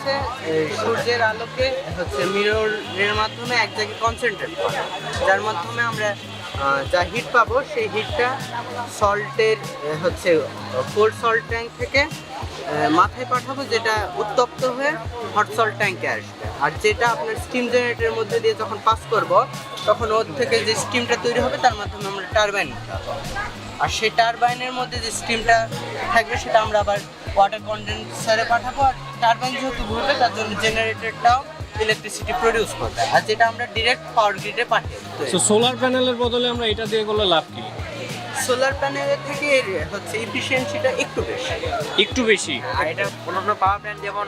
হচ্ছে সূর্যের আলোকে হচ্ছে মিররের মাধ্যমে এক জায়গায় কনসেন্ট্রেট করা, যার মাধ্যমে আমরা যা হিট পাবো সেই হিটটা সল্টের হচ্ছে কোল্ড সল্ট ট্যাঙ্ক থেকে মাথায় পাঠাবো, যেটা উত্তপ্ত হয়ে হট সল্ট ট্যাঙ্কে আসবে। আর যেটা আপনার স্টিম জেনারেটরের মধ্যে দিয়ে যখন পাস করব, তখন ওর থেকে যে স্টিমটা তৈরি হবে তার মাধ্যমে আমরা টারবাইন পাবো। আর সেই টারবাইনের মধ্যে যে স্টিমটা থাকবে সেটা আমরা আবার ওয়াটার কন্ডেন্সারে পাঠাবো। আর টারবাইন যেহেতু ঘুরবে তার জন্য জেনারেটরটাও ইলেকট্রিসিটি প্রডিউস করবে, আর যেটা আমরা ডিরেক্ট পাওয়ার গ্রিডে পাঠিয়ে দেব। সো সোলার প্যানেলের বদলে আমরা এটা দিয়ে করলে লাভ কি? সোলার প্যানেলের থেকে হচ্ছে এফিসিয়েন্সিটা একটু বেশি। আর এটা অন্যান্য পাওয়ার প্ল্যান্ট যেমন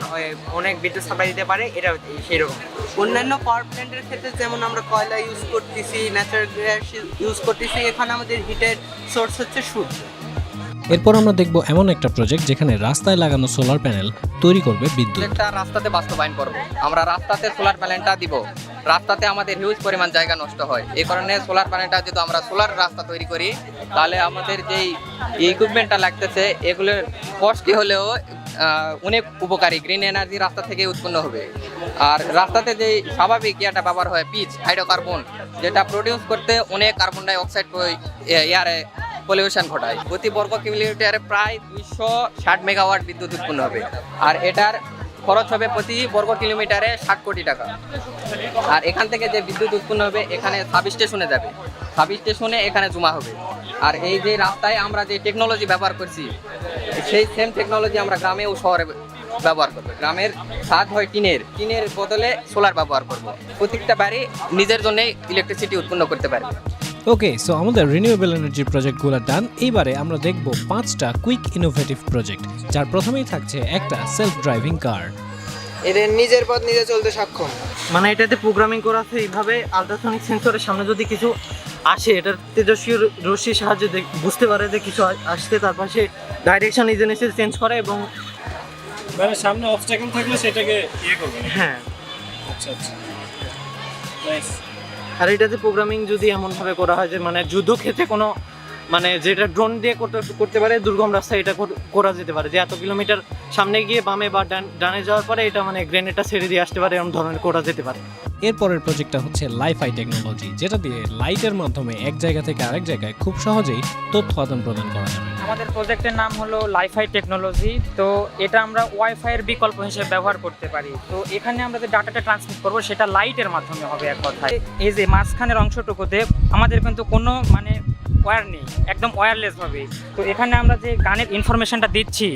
অনেক বিদ্যুৎ সাপ্লাই দিতে পারে, এটা সেরকম। অন্যান্য পাওয়ার প্ল্যান্টের ক্ষেত্রে যেমন আমরা কয়লা ইউজ করতেছি, ন্যাচারাল গ্যাস ইউজ করতেছি, এখানে আমাদের হিটের সোর্স হচ্ছে সূর্য। এরপর আমরা দেখব এমন একটা প্রজেক্ট যেখানে রাস্তায় লাগানো সোলার প্যানেল তৈরি করবে বিদ্যুৎ। একটা রাস্তাতে বাস্তবায়ন করব, আমরা রাস্তাতে সোলার প্যানেলটা দিব। রাস্তাতে আমাদের হিউজ পরিমাণ জায়গা নষ্ট হয়, এই কারণে সোলার প্যানেলটা যদি আমরা সোলার রাস্তা তৈরি করি, তাহলে আমাদের যেই ইকুইপমেন্টটা লাগতেছে এগুলোর কস্টলি হলেও অনেক উপকারী, গ্রিন এনার্জি রাস্তা থেকে উৎপন্ন হবে। আর রাস্তাতে যেই স্বাভাবিক ইয়াটা ব্যবহার হয় পিচ হাইড্রোকার্বন, যেটা প্রডিউস করতে অনেক কার্বন ডাই অক্সাইড এয়ারে পলিউশন ঘটায়। প্রতি বর্গ কিলোমিটারে প্রায় 260 মেগাওয়াট বিদ্যুৎ উৎপন্ন হবে। আর এটার খরচ হবে প্রতি বর্গ কিলোমিটারে 60 কোটি টাকা। আর এখান থেকে যে বিদ্যুৎ উৎপন্ন হবে এখানে সাব স্টেশনে যাবে, সাব স্টেশনে এখানে জমা হবে। আর এই যে রাস্তায় আমরা যে টেকনোলজি ব্যবহার করছি, সেই সেম টেকনোলজি আমরা গ্রামে ও শহরে ব্যবহার করবো। গ্রামের ছাদ হয় টিনের বদলে সোলার ব্যবহার করব। প্রত্যেকটা বাড়ি নিজের জন্যই ইলেকট্রিসিটি উৎপন্ন করতে পারবে। ওকে, সো আমাদের রিনিউয়েবল এনার্জি প্রজেক্টগুলো ডান। এইবারে আমরা দেখব 5টা কুইক ইনোভেটিভ প্রজেক্ট, যার প্রথমেই থাকছে একটা সেলফ ড্রাইভিং কার। এদের নিজের পথ নিজে চলতে সক্ষম। মানে এটাতে প্রোগ্রামিং করা আছে এইভাবে, আলট্রাসনিক সেন্সরের সামনে যদি কিছু আসে, এটার তেজস্ক্রিয় রশ্মির সাহায্যে বুঝতে পারে যে কিছু আসছে, তারপর সে ডাইরেকশন নিজে নিজে চেঞ্জ করে এবং মানে সামনে অবস্ট্যাকল থাকলে সেটাকে করবে। হ্যাঁ, আচ্ছা আচ্ছা, নাইস। আর এটাতে প্রোগ্রামিং যদি এমনভাবে করা হয় যে মানে যুদ্ধক্ষেত্রে কোনো মানে যেটা ড্রোন দিয়ে করতে পারে, দুর্গম রাস্তায় এটা করা যেতে পারে, যে এত কিলোমিটার সামনে গিয়ে বামে বা ডানে যাওয়ার পরে এটা মানে গ্রেনেডটা ছেড়ে দিয়ে আসতে পারে, এরকম ধরনের করা যেতে পারে। এরপরের প্রজেক্টটা হচ্ছে লাইফাই টেকনোলজি, যেটা দিয়ে লাইটের মাধ্যমে এক জায়গা থেকে আরেক জায়গায় খুব সহজেই তথ্য আদান প্রদান করা যাবে। আমাদের প্রজেক্টের নাম হলো লাইফাই টেকনোলজি। তো এটা আমরা ওয়াইফাইয়ের বিকল্প হিসেবে ব্যবহার করতে পারি। তো এখানে আমরা যে ডাটাটা ট্রান্সমিট করবো সেটা লাইটের মাধ্যমে হবে এক কথায়। এই যে মাঝখানের অংশটুকুতে আমাদের কিন্তু কোনো মানে ওয়্যার নেই, একদম ওয়্যারলেসভাবে। তো এখানে আমরা যে গানের ইনফরমেশনটা দিচ্ছি,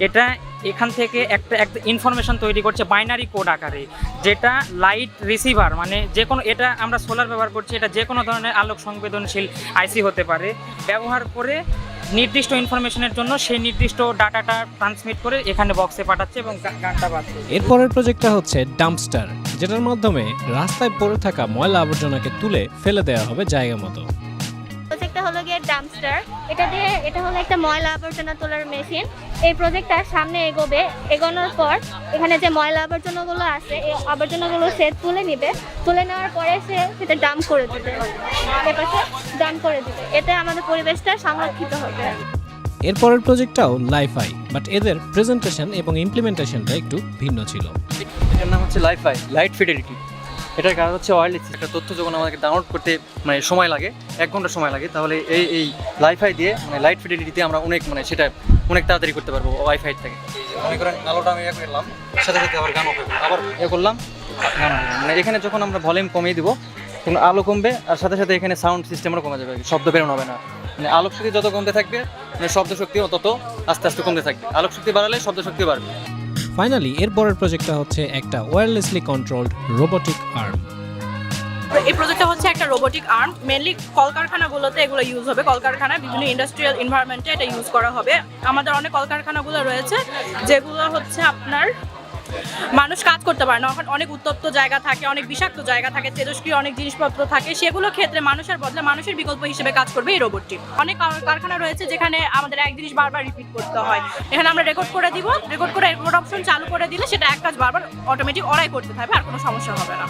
এটা এখান থেকে একটা ইনফরমেশন তৈরি করছে বাইনারি কোড আকারে, যেটা লাইট রিসিভার মানে যে কোনো, এটা আমরা সোলার ব্যবহার করছি, এটা যে কোনো ধরনের আলোক সংবেদনশীল আইসি হতে পারে, ব্যবহার করে নির্দিষ্ট ইনফরমেশনের জন্য সেই নির্দিষ্ট ডাটাটা ট্রান্সমিট করে এখানে বক্সে পাঠাচ্ছে এবং গানটা বাজছে। এরপরের প্রজেক্টটা হচ্ছে ডাম্পস্টার, যেটার মাধ্যমে রাস্তায় পড়ে থাকা ময়লা আবর্জনাকে তুলে ফেলে দেওয়া হবে জায়গা মতো। প্রজেক্টটা হলো গিয়ে ডাম্পস্টার। এটা হলো একটা ময়লা আবর্জনা তোলার মেশিন। এই প্রজেক্টটার সামনে এগোনোর পর এখানে যে ময়লা আবর্জনাগুলো আছে, এই আবর্জনাগুলো সে তুলে নেওয়ার পরে সেটা ডাম্প করে দিবে, ডাম্প করে দিবে। এতে আমাদের পরিবেশটা সংরক্ষিত হবে। এরপরের প্রজেক্টটাও লাইফাই, বাট এদের প্রেজেন্টেশন এবং ইমপ্লিমেন্টেশনটা একটু ভিন্ন ছিল। এটার নাম হচ্ছে লাইফাই, লাইট ফিডেলিটি। এটার কারণ হচ্ছে ওয়্যারলেস একটা তথ্য যখন আমাদেরকে ডাউনলোড করতে মানে সময় লাগে, 1 ঘন্টা সময় লাগে, তাহলে এই লাইফাই দিয়ে মানে লাইট ফিডেলিটিতে আমরা সেটা অনেক তাড়াতাড়ি করতে পারবো ওয়াইফাই থেকে। মনে করেন আলোটা আমি করলাম, সাথে সাথে আবার গান অফ হয়ে আবার করলাম, মানে এখানে যখন আমরা ভলিউম কমিয়ে দিব তখন আলো কমবে, আর সাথে সাথে এখানে সাউন্ড সিস্টেমও কমে যাবে, শব্দ বেরোনো হবে না। মানে আলোক শক্তি যত কমতে থাকবে মানে শব্দ শক্তিও তত আস্তে আস্তে কমতে থাকবে। আলোক শক্তি বাড়ালে শব্দ শক্তি বাড়বে। ফাইনালি এরপরের প্রজেক্টটা হচ্ছে একটা ওয়্যারলেসলি কন্ট্রোলড রোবোটিক আর্ম। এই প্রজেক্টটা হচ্ছে একটা রোবোটিক আর্ম, মেনলি কলকারখানাগুলোতে এগুলো ইউজ হবে। কলকারখানায় বিভিন্ন ইন্ডাস্ট্রিয়াল এনভায়রনমেন্টে এটা ইউজ করা হবে। আমাদের অনেক কলকারখানাগুলো রয়েছে যেগুলো হচ্ছে আপনার মানুষ কাজ করতে পারে না, অনেক উত্তপ্ত জায়গা থাকে, অনেক বিষাক্ত জায়গা থাকে, তেজস্ক্রিয় অনেক জিনিসপত্র থাকে, সেগুলো ক্ষেত্রে মানুষের বদলে মানুষের বিকল্প হিসেবে কাজ করবে এই রোবটটি। অনেক কারখানা রয়েছে যেখানে আমাদের এক জিনিস বারবার রিপিট করতে হয়, এখানে আমরা রেকর্ড করে দিব, রেকর্ড করে রেকর্ড অপশন চালু করে দিলে সেটা এক কাজ বারবার অটোমেটিক ওরাই করতে থাকবে, আর কোনো সমস্যা হবে না।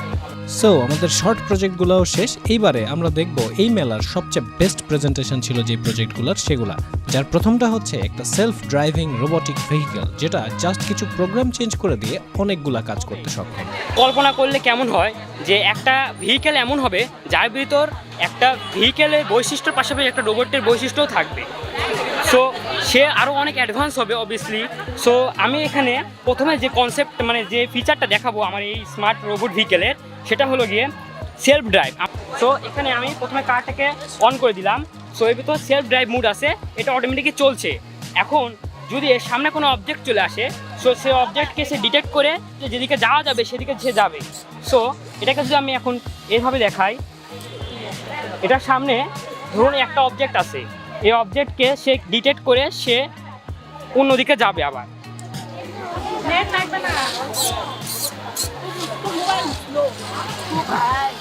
সো আমাদের শর্ট প্রজেক্টগুলোও শেষ। এইবারে আমরা দেখব এই মেলার সবচেয়ে বেস্ট প্রেজেন্টেশন ছিল যে প্রজেক্টগুলোর, সেগুলা। যার প্রথমটা হচ্ছে একটা সেলফ ড্রাইভিং রোবোটিক ভেহিকল, যেটা জাস্ট কিছু প্রোগ্রাম চেঞ্জ করে দিয়ে দিয়ে অনেকগুলা কাজ করতে সক্ষম। কল্পনা করলে কেমন হয় যে একটা ভেহিকেল এমন হবে যার ভিতর একটা ভেহিকেলের বৈশিষ্ট্যের পাশাপাশি একটা রোবটের বৈশিষ্ট্যও থাকবে। সো সে আরও অনেক অ্যাডভান্স হবে অবভিয়াসলি। সো আমি এখানে প্রথমে যে কনসেপ্ট মানে যে ফিচারটা দেখাবো আমার এই স্মার্ট রোবট ভেহিকেলের, সেটা হলো গিয়ে সেলফ ড্রাইভ। সো এখানে আমি প্রথমে কারটাকে অন করে দিলাম। সো এর ভিতর সেলফ ড্রাইভ মুড আছে, এটা অটোমেটিকই চলছে। এখন যদি এর সামনে কোনো অবজেক্ট চলে আসে, সো সে অবজেক্টকে সে ডিটেক্ট করে যে যেদিকে যাওয়া যাবে সেদিকে সে যাবে। সো এটাকে যদি আমি এখন এইভাবে দেখাই, এটার সামনে ধরুন একটা অবজেক্ট আছে, এই অবজেক্টকে সে ডিটেক্ট করে সে অন্যদিকে যাবে আবার।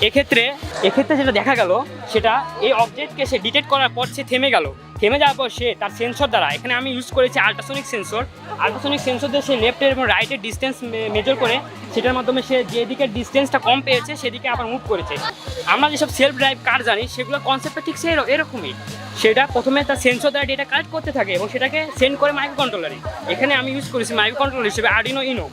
এক্ষেত্রে যেটা দেখা গেল সেটা এই অবজেক্টকে সে ডিটেক্ট করার পর সে থেমে যাওয়ার পর সে তার সেন্সর দ্বারা, এখানে আমি ইউজ করেছি আল্ট্রাসনিক সেন্সর দিয়ে সে লেফটের এবং রাইটের ডিস্টেন্স মেজার করে সেটার মাধ্যমে সে যেদিকে ডিস্টেন্সটা কম পেয়েছে সেদিকে আবার মুভ করেছে। আমরা যেসব সেলফ ড্রাইভ কার জানি সেগুলো কনসেপ্টটা ঠিক এরকমই। সেটা প্রথমে তার সেন্সর দ্বারা ডেটা কালেক্ট করতে থাকে এবং সেটাকে সেন্ড করে মাইক্রো কন্ট্রোলারে। এখানে আমি ইউজ করেছি মাইক্রো কন্ট্রোলার হিসেবে আর্ডিনো ইনো,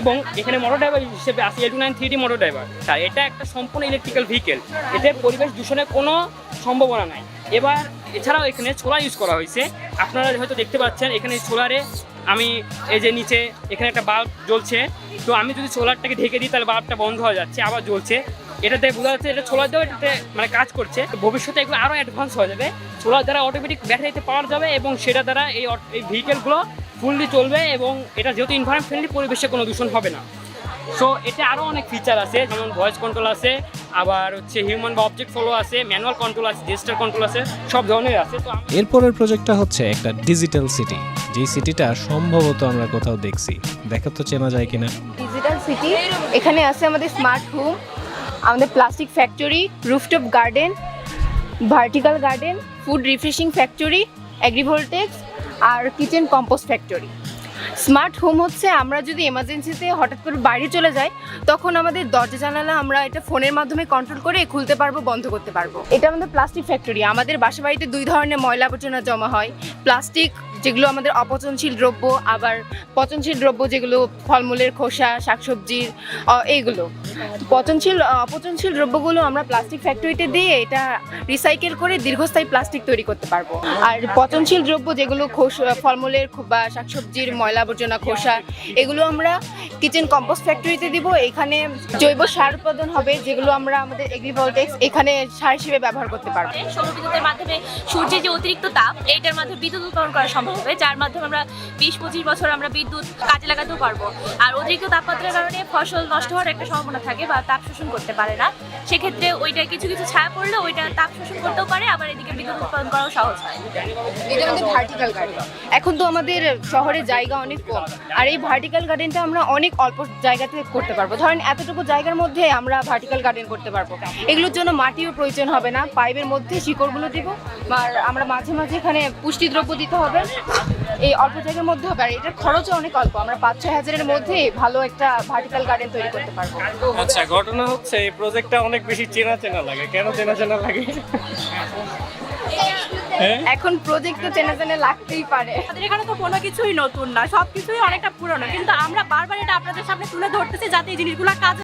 এবং এখানে মোটর ড্রাইভার হিসেবে আছে L29 3D মোটর ড্রাইভার। আর এটা একটা সম্পূর্ণ ইলেকট্রিক্যাল ভেহিকেল, এতে পরিবেশ দূষণের কোনো সম্ভাবনা নাই। এবার এছাড়াও এখানে সোলার ইউজ করা হয়েছে, আপনারা হয়তো দেখতে পাচ্ছেন এখানে সোলারে আমি এই যে নিচে এখানে একটা বাল্ব জ্বলছে। তো আমি যদি সোলারটাকে ঢেকে দিই তাহলে বাল্বটা বন্ধ হয়ে যাচ্ছে, আবার জ্বলছে। এটাতে বোঝা যাচ্ছে এটা সোলার দিয়েও এটাতে মানে কাজ করছে। ভবিষ্যতে এগুলো আরও অ্যাডভান্স হয়ে যাবে, সোলার দ্বারা অটোমেটিক ব্যাটারিতে পাওয়া যাবে এবং সেটা দ্বারা এই ভেহিকেলগুলো ফুললি চলবে এবং এটা যেহেতু এনভায়রনমেন্ট ফ্রেন্ডলি, পরিবেশে কোনো দূষণ হবে না। সো এটা আরও অনেক ফিচার আছে, যেমন ভয়েস কন্ট্রোল আছে, আবার হচ্ছে হিউম্যান বা অবজেক্ট ফলো আছে, ম্যানুয়াল কন্ট্রোল আছে, জেস্টার কন্ট্রোল আছে, সব ধরনের আছে। তো এরপরের প্রজেক্টটা হচ্ছে একটা ডিজিটাল সিটি, যেই সিটিটা সম্ভবত আমরা কোথাও দেখছি, দেখা তো চেনা যায় কিনা। ডিজিটাল সিটি এখানে আছে আমাদের স্মার্ট হোম, আমাদের plastic factory, rooftop garden, vertical garden, food refreshing factory, agrivoltaics আর kitchen compost factory. Smart home হচ্ছে আমরা যদি এমার্জেন্সিতে হঠাৎ করে বাইরে চলে যাই তখন আমাদের দরজা জানালা আমরা এটা ফোনের মাধ্যমে কন্ট্রোল করে খুলতে পারবো, বন্ধ করতে পারবো। এটা আমাদের প্লাস্টিক ফ্যাক্টরি। আমাদের বাসা বাড়িতে দুই ধরনের ময়লা আবর্জনা জমা হয়, প্লাস্টিক যেগুলো আমাদের অপচনশীল দ্রব্য, আবার পচনশীল দ্রব্য যেগুলো ফলমূলের খোসা, শাকসবজির এইগুলো। অপচনশীল দ্রব্যগুলো আমরা প্লাস্টিক ফ্যাক্টরিতে দিয়ে এটা রিসাইকেল করে দীর্ঘস্থায়ী প্লাস্টিক তৈরি করতে পারবো। আর পচনশীল দ্রব্য যেগুলো ফলমূলের বা শাকসবজির ময়লা আবর্জনা খোসা, এগুলো আমরা কিচেন কম্পোস্ট ফ্যাক্টরিতে দিব। এখানে জৈব সার উৎপাদন হবে, যেগুলো আমরা আমাদের এগ্রিভোল্টেক্স এখানে সার হিসেবে ব্যবহার করতে পারবো। সৌরবিদ্যুতের মাধ্যমে সূর্যের যে অতিরিক্ত তাপ, এইটার মাধ্যমে বিদ্যুৎ উৎপাদন করা সম্ভব হবে, যার মাধ্যমে আমরা 20-25 বছর আমরা বিদ্যুৎ কাজে লাগাতেও পারবো। আর অতিরিক্ত তাপমাত্রার কারণে ফসল নষ্ট হওয়ার একটা সম্ভাবনা থাকে বা তাপ শোষণ করতে পারে না, সেক্ষেত্রে ওইটা কিছু ছায়া পড়লে ওইটা তাপ শোষণ করতেও পারে, আবার এদিকে বিদ্যুৎ উৎপাদন করাও সহজ হয়। এটা আমাদের ভার্টিক্যাল গার্ডেন। এখন তো আমাদের শহরে জায়গা অনেক কম, আর এই ভার্টিক্যাল গার্ডেনটা আমরা অনেক অল্প জায়গাতে করতে পারবো। ধরেন এতটুকু জায়গার মধ্যে আমরা ভার্টিক্যাল গার্ডেন করতে পারবো। এগুলোর জন্য মাটিও প্রয়োজন হবে না, পাইপের মধ্যে শিকড়গুলো দিব, আর আমরা মাঝে মাঝে এখানে পুষ্টিদ্রব্য দিতে হবে। এই অল্প জায়গার মধ্যে হবে, আর এটার খরচও অনেক অল্প। আমরা 5-6 হাজারের মধ্যে ভালো একটা ভার্টিক্যাল গার্ডেন তৈরি করতে পারবো। আচ্ছা, ঘটনা হচ্ছে এই প্রজেক্টটা অনেক বেশি চেনা লাগে। কেন চেনা লাগে? এখন প্রজেক্ট তো চেনা লাগতেই পারে। আমাদের এখানে তো কোনো কিছুই নতুন না, সবকিছুই অনেকটা পুরনো, কিন্তু আমরা বারবার এটা আপনাদের সামনে তুলে ধরতেছি যাতে এই জিনিসগুলো কাজে